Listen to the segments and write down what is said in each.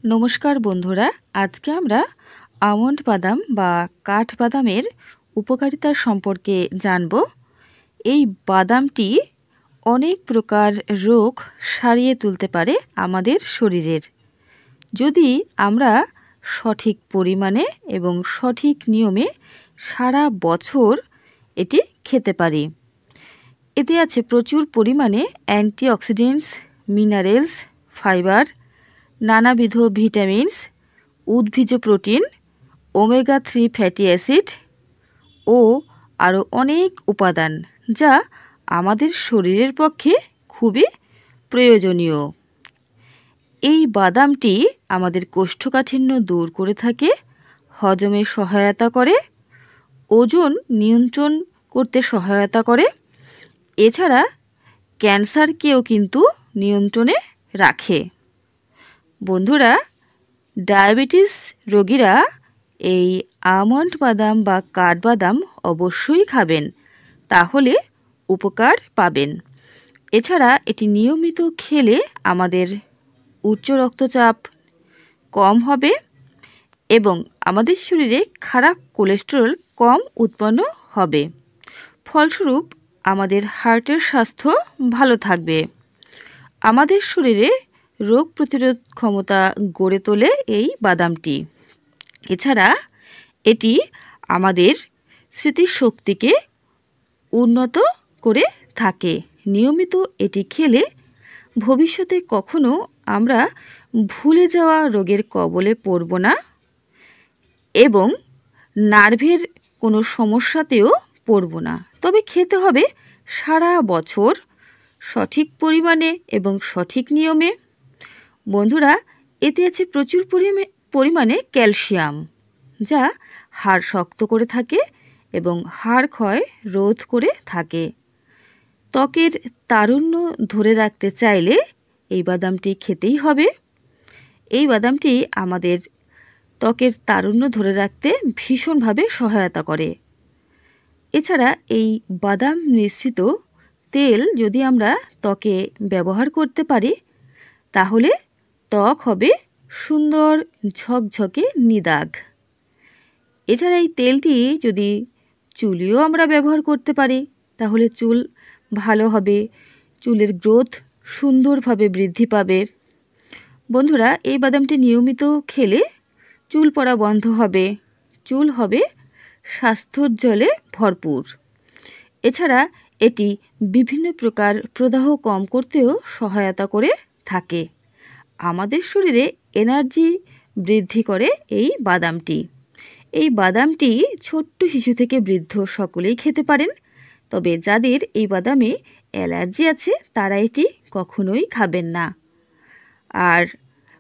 নমস্কার বন্ধুরা, আজকে আমরা আমন্ড বাদাম বা কাঠবাদামের উপকারিতা সম্পর্কে জানব। এই বাদামটি অনেক প্রকার রোগ সারিয়ে তুলতে পারে আমাদের শরীরের, যদি আমরা সঠিক পরিমাণে এবং সঠিক নিয়মে সারা বছর এটি খেতে পারি। এতে আছে প্রচুর পরিমাণে অ্যান্টিঅক্সিডেন্টস, মিনারেলস, ফাইবার, নানাবিধ ভিটামিনস, উদ্ভিজ্জ প্রোটিন, ওমেগা 3 ফ্যাটি অ্যাসিড ও আরও অনেক উপাদান, যা আমাদের শরীরের পক্ষে খুবই প্রয়োজনীয়। এই বাদামটি আমাদের কোষ্ঠকাঠিন্য দূর করে থাকে, হজমে সহায়তা করে, ওজন নিয়ন্ত্রণ করতে সহায়তা করে, এছাড়া ক্যান্সারকেও কিন্তু নিয়ন্ত্রণে রাখে। বন্ধুরা, ডায়াবেটিস রোগীরা এই আমন্ড বাদাম বা কাঠবাদাম অবশ্যই খাবেন, তাহলে উপকার পাবেন। এছাড়া এটি নিয়মিত খেলে আমাদের উচ্চ রক্তচাপ কম হবে এবং আমাদের শরীরে খারাপ কোলেস্টেরল কম উৎপন্ন হবে। ফলস্বরূপ আমাদের হার্টের স্বাস্থ্য ভালো থাকবে। আমাদের শরীরে রোগ প্রতিরোধ ক্ষমতা গড়ে তোলে এই বাদামটি। এছাড়া এটি আমাদের স্মৃতিশক্তিকে উন্নত করে থাকে। নিয়মিত এটি খেলে ভবিষ্যতে কখনো আমরা ভুলে যাওয়া রোগের কবলে পড়ব না এবং নার্ভের কোনো সমস্যাতেও পড়ব না। তবে খেতে হবে সারা বছর সঠিক পরিমাণে এবং সঠিক নিয়মে। বন্ধুরা, এতে আছে প্রচুর পরিমাণে ক্যালসিয়াম, যা হাড় শক্ত করে থাকে এবং হাড় ক্ষয় রোধ করে থাকে। ত্বকের তারুণ্য ধরে রাখতে চাইলে এই বাদামটি খেতেই হবে। এই বাদামটি আমাদের ত্বকের তারুণ্য ধরে রাখতে ভীষণভাবে সহায়তা করে। এছাড়া এই বাদাম মিশ্রিত তেল যদি আমরা ত্বকে ব্যবহার করতে পারি, তাহলে ত্বক হবে সুন্দর ঝকঝকে নিদাগ। এছাড়া এই তেলটি যদি চুলেও আমরা ব্যবহার করতে পারি, তাহলে চুল ভালো হবে, চুলের গ্রোথ সুন্দরভাবে বৃদ্ধি পাবে। বন্ধুরা, এই বাদামটি নিয়মিত খেলে চুল পড়া বন্ধ হবে, চুল হবে স্বাস্থ্যোজ্জ্বলে ভরপুর। এছাড়া এটি বিভিন্ন প্রকার প্রদাহ কম করতেও সহায়তা করে থাকে। আমাদের শরীরে এনার্জি বৃদ্ধি করে এই বাদামটি। এই বাদামটি ছোট্ট শিশু থেকে বৃদ্ধ সকলেই খেতে পারেন, তবে যাদের এই বাদামে অ্যালার্জি আছে তারা এটি কখনোই খাবেন না। আর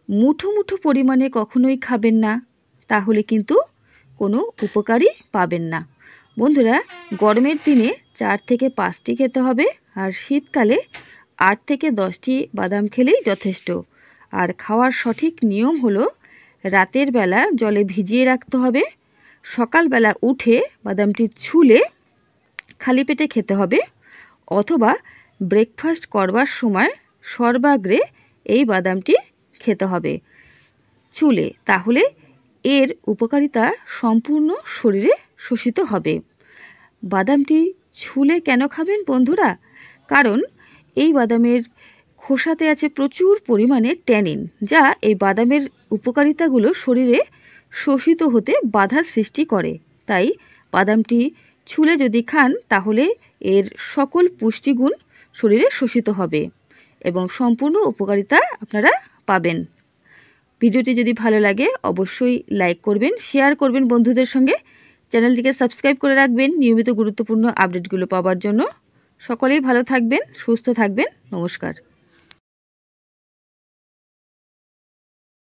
মুঠো মুঠো পরিমাণে কখনোই খাবেন না, তাহলে কিন্তু কোনো উপকারই পাবেন না। বন্ধুরা, গরমের দিনে 4 থেকে 5টি খেতে হবে, আর শীতকালে 8 থেকে 10টি বাদাম খেলেই যথেষ্ট। আর খাওয়ার সঠিক নিয়ম হলো রাতের বেলা জলে ভিজিয়ে রাখতে হবে, সকালবেলা উঠে বাদামটি ছুলে খালি পেটে খেতে হবে, অথবা ব্রেকফাস্ট করবার সময় সর্বাগ্রে এই বাদামটি খেতে হবে ছুলে, তাহলে এর উপকারিতা সম্পূর্ণ শরীরে শোষিত হবে। বাদামটি ছুলে কেন খাবেন বন্ধুরা? কারণ এই বাদামের খোসাতে আছে প্রচুর পরিমাণে ট্যানিন, যা এই বাদামের উপকারিতাগুলো শরীরে শোষিত হতে বাধা সৃষ্টি করে। তাই বাদামটি ছুলে যদি খান, তাহলে এর সকল পুষ্টিগুণ শরীরে শোষিত হবে এবং সম্পূর্ণ উপকারিতা আপনারা পাবেন। ভিডিওটি যদি ভালো লাগে অবশ্যই লাইক করবেন, শেয়ার করবেন বন্ধুদের সঙ্গে, চ্যানেলটিকে সাবস্ক্রাইব করে রাখবেন নিয়মিত গুরুত্বপূর্ণ আপডেটগুলো পাওয়ার জন্য। সকলেই ভালো থাকবেন, সুস্থ থাকবেন। নমস্কার।